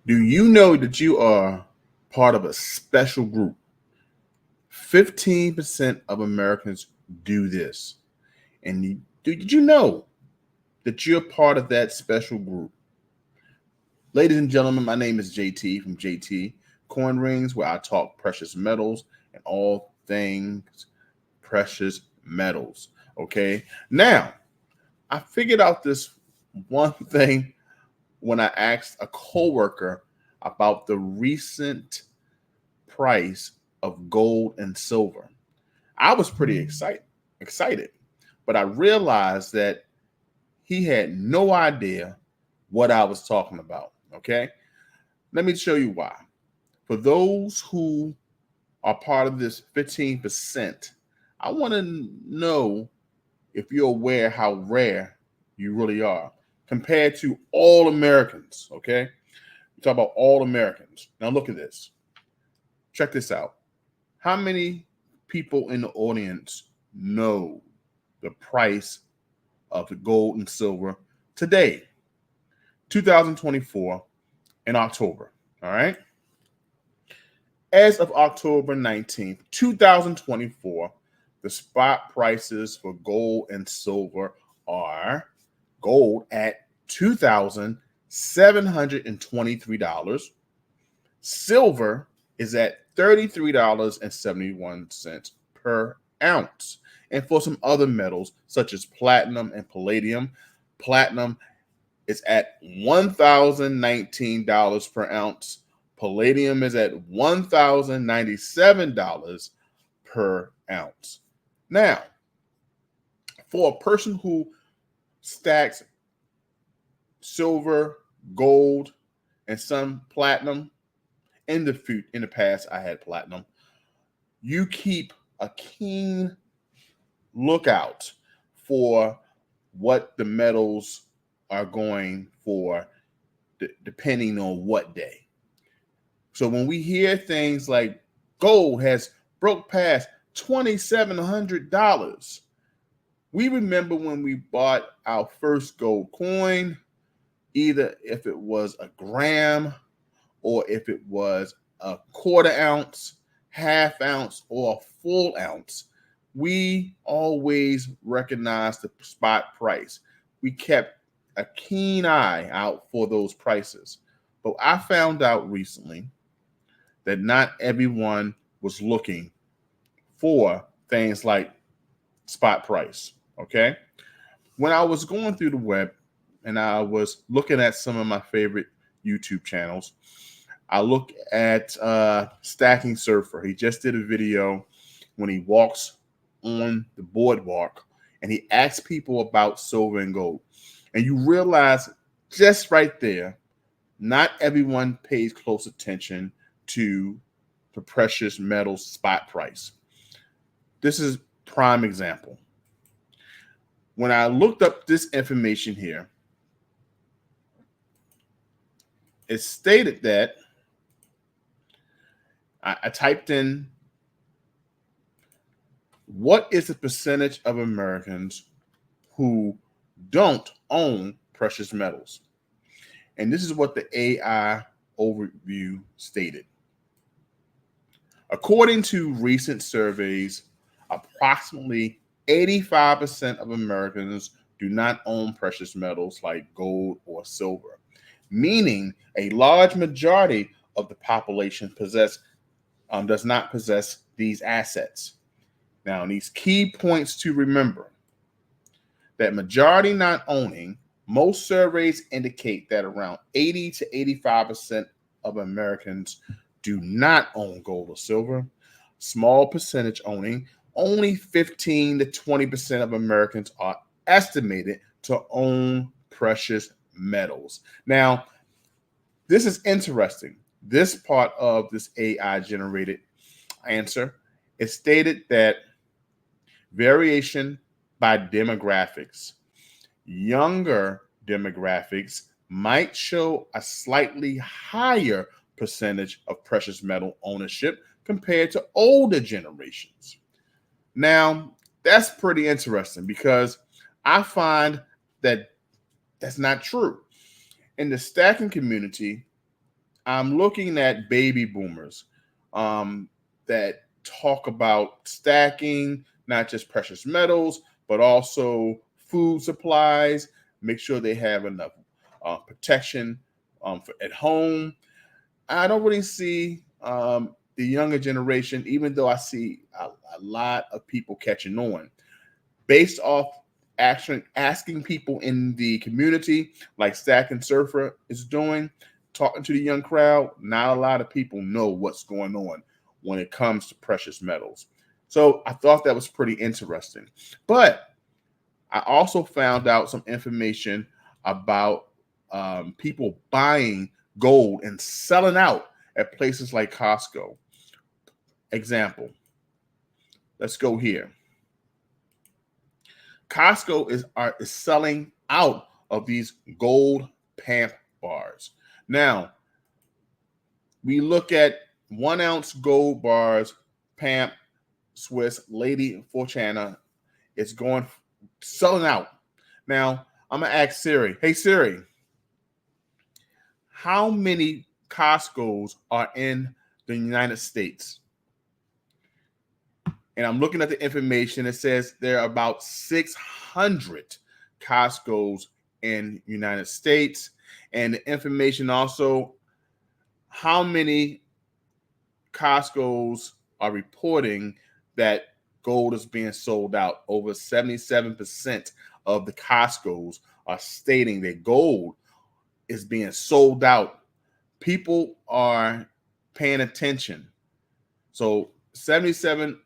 Do you know that you are part of a special group? 15% of Americans do this. And did you know that you're part of that special group? Ladies and gentlemen, my name is JT from JT Coin Rings, where I talk precious metals and all things precious metals. Okay. Now, I figured out this one thing when I asked a coworker about the recent price of gold and silver. I was pretty excited, but I realized that he had no idea what I was talking about. Okay, let me show you why. For those who are part of this 15%, I want to know if you're aware how rare you really are compared to all Americans. Okay, we talk about all Americans. Now look at this. Check this out. How many people in the audience know the price of the gold and silver today, 2024, in October? All right. As of October 19th, 2024, the spot prices for gold and silver are gold at $2,723. Silver is at $33.71 per ounce. And for some other metals, such as platinum and palladium, platinum is at $1,019 per ounce. Palladium is at $1,097 per ounce. Now, for a person who stacks silver, gold, and some platinum, in the past I had platinum, you keep a keen lookout for what the metals are going for depending on what day. So when we hear things like gold has broke past $2,700, we remember when we bought our first gold coin, either if it was a gram or if it was a quarter ounce, half ounce, or a full ounce, we always recognized the spot price. We kept a keen eye out for those prices. But I found out recently that not everyone was looking for things like spot price. Okay. When I was going through the web and I was looking at some of my favorite YouTube channels, I look at Stacking Surfer. He just did a video when he walks on the boardwalk and he asks people about silver and gold. And you realize just right there, not everyone pays close attention to the precious metals spot price. This is prime example. When I looked up this information here, it stated that I typed in what is the percentage of Americans who don't own precious metals? And this is what the AI overview stated. According to recent surveys, approximately 85% of Americans do not own precious metals like gold or silver, meaning a large majority of the population does not possess these assets. Now, these key points to remember: that majority not owning, most surveys indicate that around 80 to 85% of Americans do not own gold or silver. Small percentage owning, only 15 to 20% of Americans are estimated to own precious metals. Now, this is interesting. This part of this AI generated answer is stated that variation by demographics. Younger demographics might show a slightly higher percentage of precious metal ownership compared to older generations. Now, that's pretty interesting because I find that that's not true. In the stacking community, I'm looking at baby boomers that talk about stacking, not just precious metals, but also food supplies. Make sure they have enough protection at home. I don't really see the younger generation, even though I see a lot of people catching on based off action, asking people in the community, like Stack and Surfer is doing, talking to the young crowd. Not a lot of people know what's going on when it comes to precious metals. So I thought that was pretty interesting. But I also found out some information about people buying gold and selling out at places like Costco. Example, let's go here. Costco is selling out of these gold pamp bars. Now, we look at 1 ounce gold bars, pamp, Swiss, Lady Fortuna. It's going selling out. Now, I'm gonna ask Siri. Hey Siri, how many Costco's are in the United States? And I'm looking at the information. It says there are about 600 Costco's in United States. And the information also, how many Costco's are reporting that gold is being sold out. Over 77% of the Costco's are stating that gold is being sold out. People are paying attention. So 77%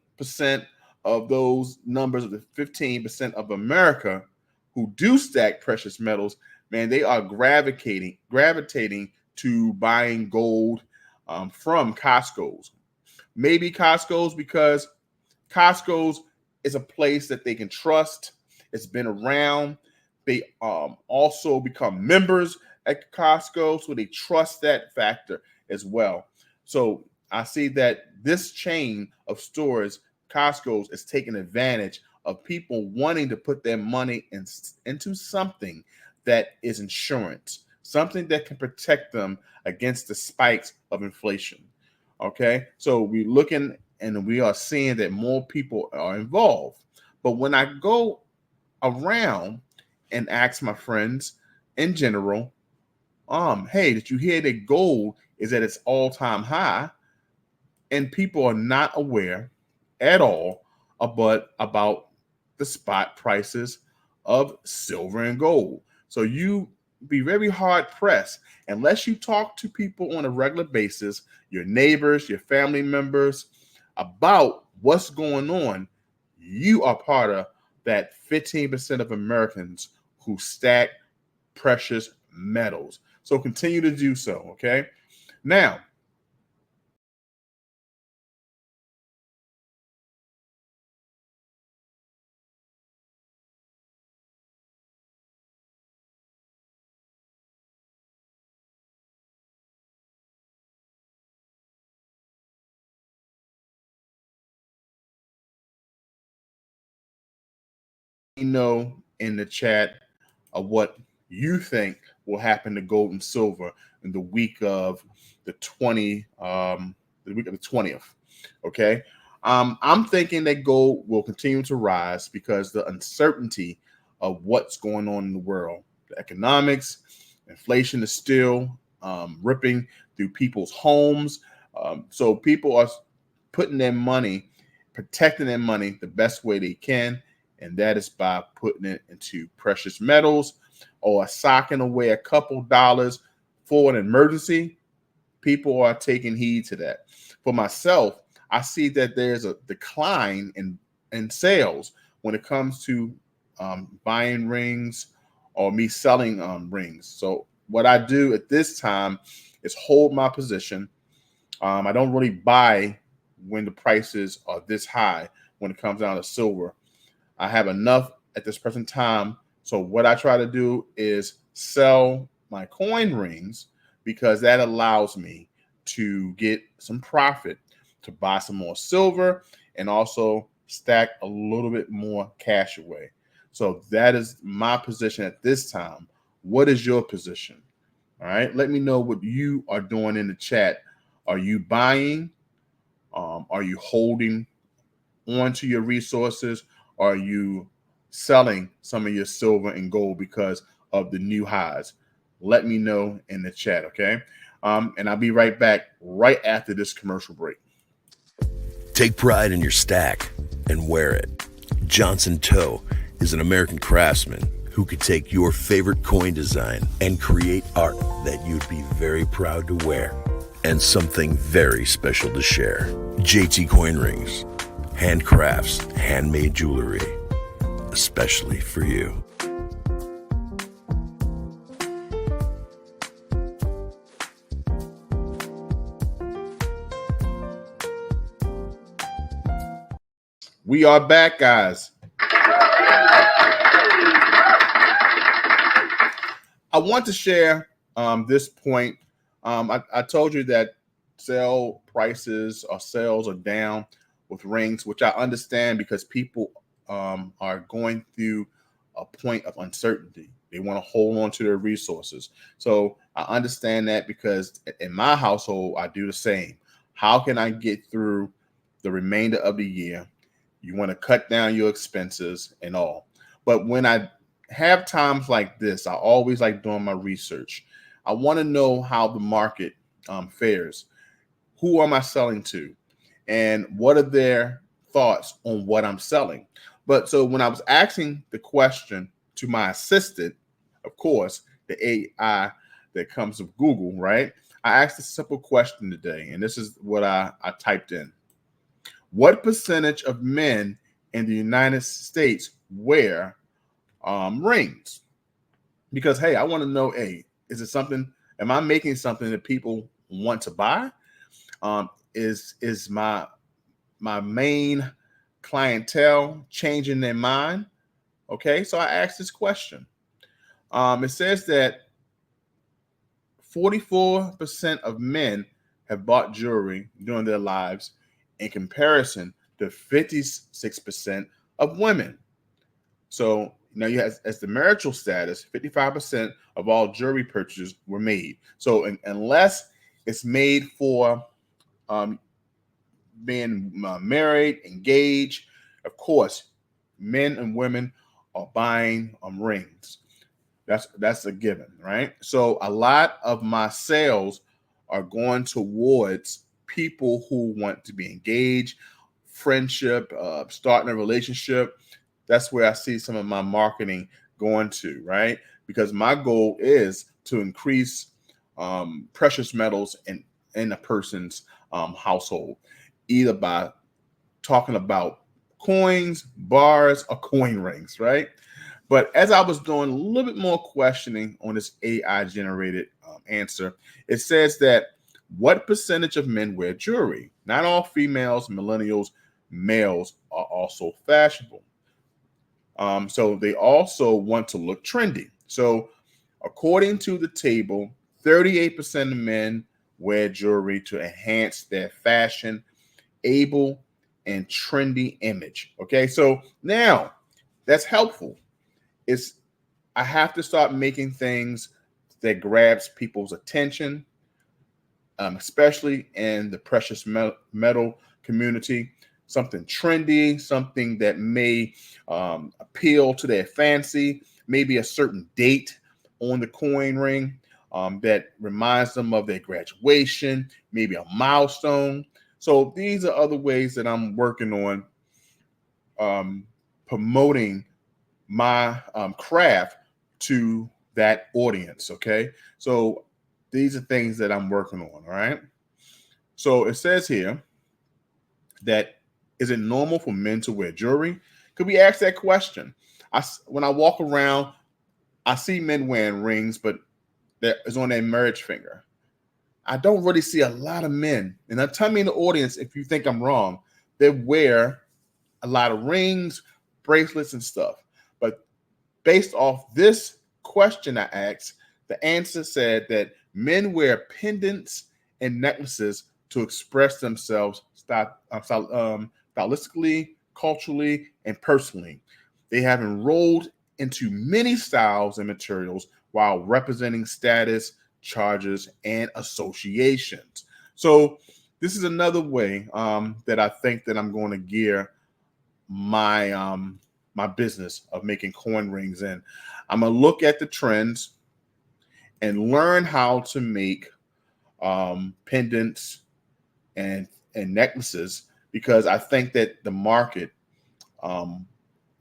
of those numbers of the 15% of America who do stack precious metals, man, they are gravitating to buying gold from Costco's. Maybe Costco's because Costco's is a place that they can trust. It's been around. They also become members at Costco, so they trust that factor as well. So I see that this chain of stores, Costco's, is taking advantage of people wanting to put their money into something that is insurance, something that can protect them against the spikes of inflation. Okay, so we're looking and we are seeing that more people are involved. But when I go around and ask my friends in general, hey, did you hear that gold is at its all-time high? And people are not aware at all about the spot prices of silver and gold. So you be very hard pressed unless you talk to people on a regular basis, your neighbors, your family members, about what's going on. You are part of that 15% of Americans who stack precious metals. So continue to do so, okay? Now, know in the chat of what you think will happen to gold and silver in the week of the week of the 20th. Okay. I'm thinking that gold will continue to rise because the uncertainty of what's going on in the world, the economics, inflation is still ripping through people's homes. So people are putting their money, protecting their money the best way they can, and that is by putting it into precious metals or socking away a couple dollars for an emergency. People are taking heed to that. For myself, I see that there's a decline in sales when it comes to buying rings or me selling rings. So what I do at this time is hold my position. I don't really buy when the prices are this high when it comes down to silver. I have enough at this present time. So what I try to do is sell my coin rings because that allows me to get some profit to buy some more silver and also stack a little bit more cash away. So that is my position at this time. What is your position? All right. Let me know what you are doing in the chat. Are you buying? Are you holding on to your resources? Are you selling some of your silver and gold because of the new highs? Let me know in the chat, okay? And I'll be right back right after this commercial break. Take pride in your stack and wear it. Johnson Toe is an American craftsman who could take your favorite coin design and create art that you'd be very proud to wear and something very special to share. JT Coin Rings, handcrafts, handmade jewelry, especially for you. We are back, guys. I want to share this point. I told you that sale prices or sales are down with rings, which I understand because people are going through a point of uncertainty. They want to hold on to their resources. So I understand that because in my household, I do the same. How can I get through the remainder of the year? You want to cut down your expenses and all. But when I have times like this, I always like doing my research. I want to know how the market fares. Who am I selling to? And what are their thoughts on what I'm selling? But so when I was asking the question to my assistant, of course, the AI that comes from Google, right? I asked a simple question today, and this is what I typed in. What percentage of men in the United States wear rings? Because, hey, I want to know, hey, is it something, am I making something that people want to buy? Is my main clientele changing their mind? Okay, so I asked this question. It says that 44% of men have bought jewelry during their lives in comparison to 56% of women. So now you have, as the marital status, 55% of all jewelry purchases were made. So unless it's made for being married, engaged, of course, men and women are buying rings. That's a given, right? So a lot of my sales are going towards people who want to be engaged, friendship, starting a relationship. That's where I see some of my marketing going to, right? Because my goal is to increase precious metals in a person's household, either by talking about coins, bars, or coin rings, right? But as I was doing a little bit more questioning on this AI generated answer, it says that what percentage of men wear jewelry? Not all females, millennials, males are also fashionable. So they also want to look trendy. So according to the table, 38% of men wear jewelry to enhance their fashion, able, and trendy image. Okay, so now that's helpful. It's I have to start making things that grabs people's attention, especially in the precious metal community. Something trendy, something that may appeal to their fancy, maybe a certain date on the coin ring that reminds them of their graduation, maybe a milestone. So these are other ways that I'm working on promoting my craft to that audience. Okay, so these are things that I'm working on. All right, so it says here that is it normal for men to wear jewelry? Could we ask that question? When I walk around, I see men wearing rings, but that is on their marriage finger. I don't really see a lot of men, and now tell me in the audience if you think I'm wrong, that wear a lot of rings, bracelets, and stuff. But based off this question I asked, the answer said that men wear pendants and necklaces to express themselves stylistically, culturally, and personally. They have enrolled into many styles and materials while representing status, charges, and associations. So this is another way that I think that I'm going to gear my business of making coin rings in. I'm gonna look at the trends and learn how to make pendants and necklaces, because I think that the market um,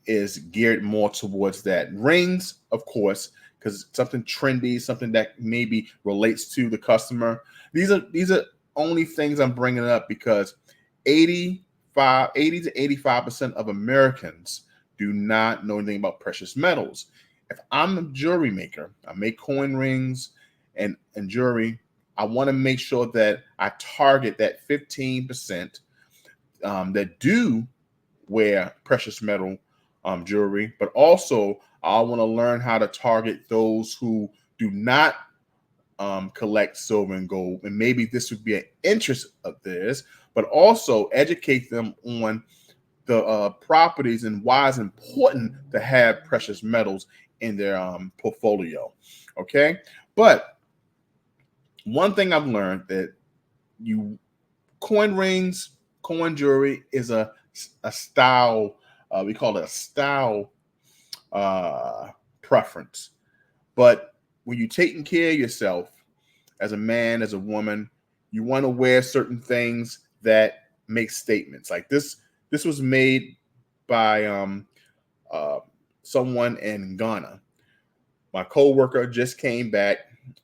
is geared more towards that. Rings, of course, because something trendy, something that maybe relates to the customer. These are only things I'm bringing up because 80 to 85% of Americans do not know anything about precious metals. If I'm a jewelry maker, I make coin rings and jewelry. I want to make sure that I target that 15% that do wear precious metal jewelry, but also I want to learn how to target those who do not collect silver and gold, and maybe this would be an interest of theirs, but also educate them on the properties and why it's important to have precious metals in their portfolio. Okay, but one thing I've learned that you coin rings, coin jewelry is a style. We call it a style preference. But when you're taking care of yourself as a man, as a woman, you want to wear certain things that make statements. Like this. This was made by uh, someone in Ghana. My coworker just came back,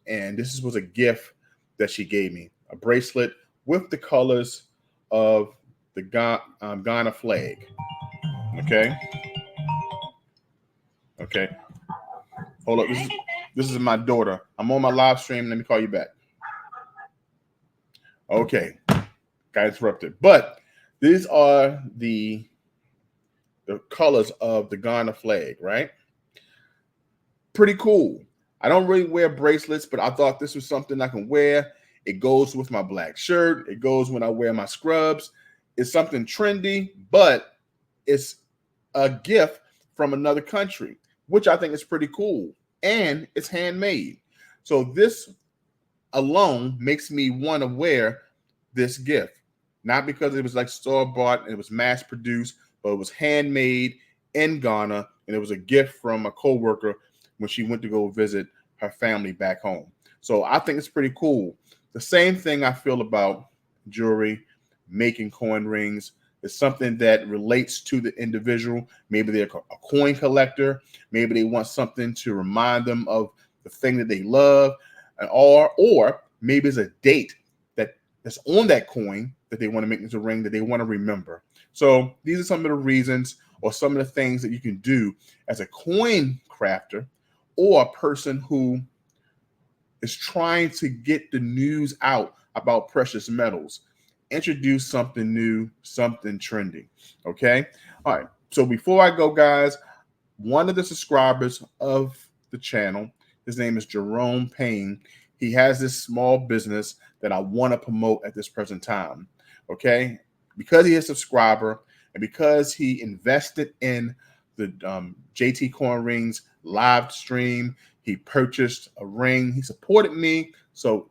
and this was a gift that she gave me, a bracelet with the colors of the Ghana flag. Okay. Okay. Hold up. This is my daughter. I'm on my live stream. Let me call you back. Okay. Got interrupted. But these are the colors of the Ghana flag, right? Pretty cool. I don't really wear bracelets, but I thought this was something I can wear. It goes with my black shirt. It goes when I wear my scrubs. It's something trendy, but it's a gift from another country, which I think is pretty cool. And it's handmade. So this alone makes me want to wear this gift. Not because it was like store-bought and it was mass-produced, but it was handmade in Ghana, and it was a gift from a coworker when she went to go visit her family back home. So I think it's pretty cool. The same thing I feel about jewelry, making coin rings. It's something that relates to the individual. Maybe they're a coin collector. Maybe they want something to remind them of the thing that they love, or maybe it's a date that's on that coin that they want to make into a ring that they want to remember. So these are some of the reasons or some of the things that you can do as a coin crafter or a person who is trying to get the news out about precious metals. Introduce something new, something trendy. Okay. All right. So before I go, guys, one of the subscribers of the channel, his name is Jerome Payne. He has this small business that I want to promote at this present time. Okay. Because he is a subscriber and because he invested in the JT Coin Rings live stream, he purchased a ring. He supported me. So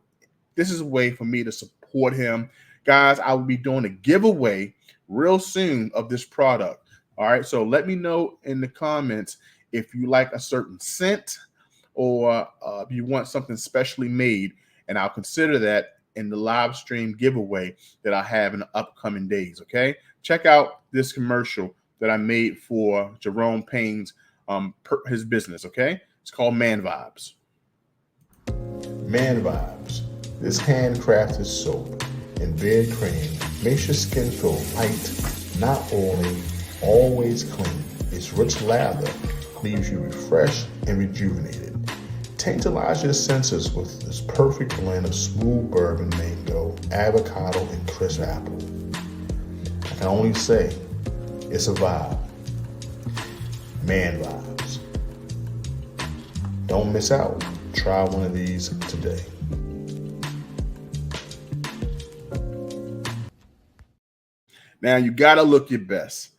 this is a way for me to support him. Guys, I will be doing a giveaway real soon of this product. All right. So let me know in the comments if you like a certain scent or if you want something specially made, and I'll consider that in the live stream giveaway that I have in the upcoming days. Okay. Check out this commercial that I made for Jerome Payne's his business. Okay. It's called Man Vibes. Man Vibes. This handcrafted soap and beard cream makes your skin feel light, not oily, always clean. Its rich lather leaves you refreshed and rejuvenated. Tantalize your senses with this perfect blend of smooth bourbon mango, avocado, and crisp apple. I can only say, it's a vibe. Man Vibes. Don't miss out. Try one of these today. Now you gotta look your best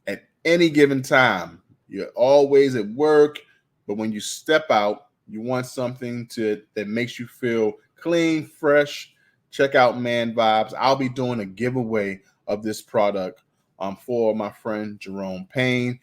at any given time. You're always at work, but when you step out, you want something that makes you feel clean, fresh, check out Man Vibes. I'll be doing a giveaway of this product for my friend Jerome Payne.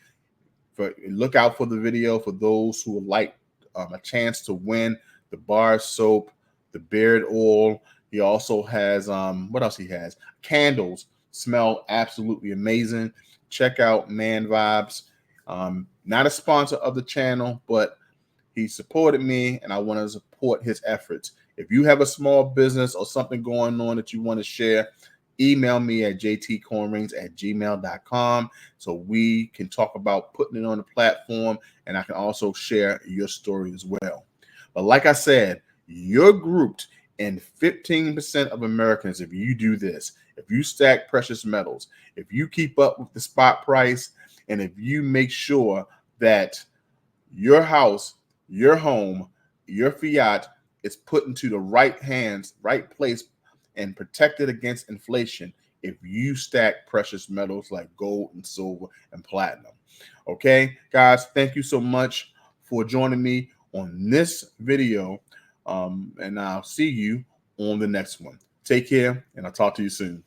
Look out for the video for those who would like a chance to win the bar soap, the beard oil. He also has what else he has? Candles smell absolutely amazing. Check out Man Vibes. Not a sponsor of the channel, but he supported me, and I want to support his efforts. If you have a small business or something going on that you want to share, email me at jtcornrings@gmail.com so we can talk about putting it on the platform, and I can also share your story as well. But like I said, you're grouped in 15% of Americans if you do this. If you stack precious metals, if you keep up with the spot price, and if you make sure that your house, your home, your fiat is put into the right hands, right place, and protected against inflation if you stack precious metals like gold and silver and platinum. Okay, guys, thank you so much for joining me on this video. And I'll see you on the next one. Take care, and I'll talk to you soon.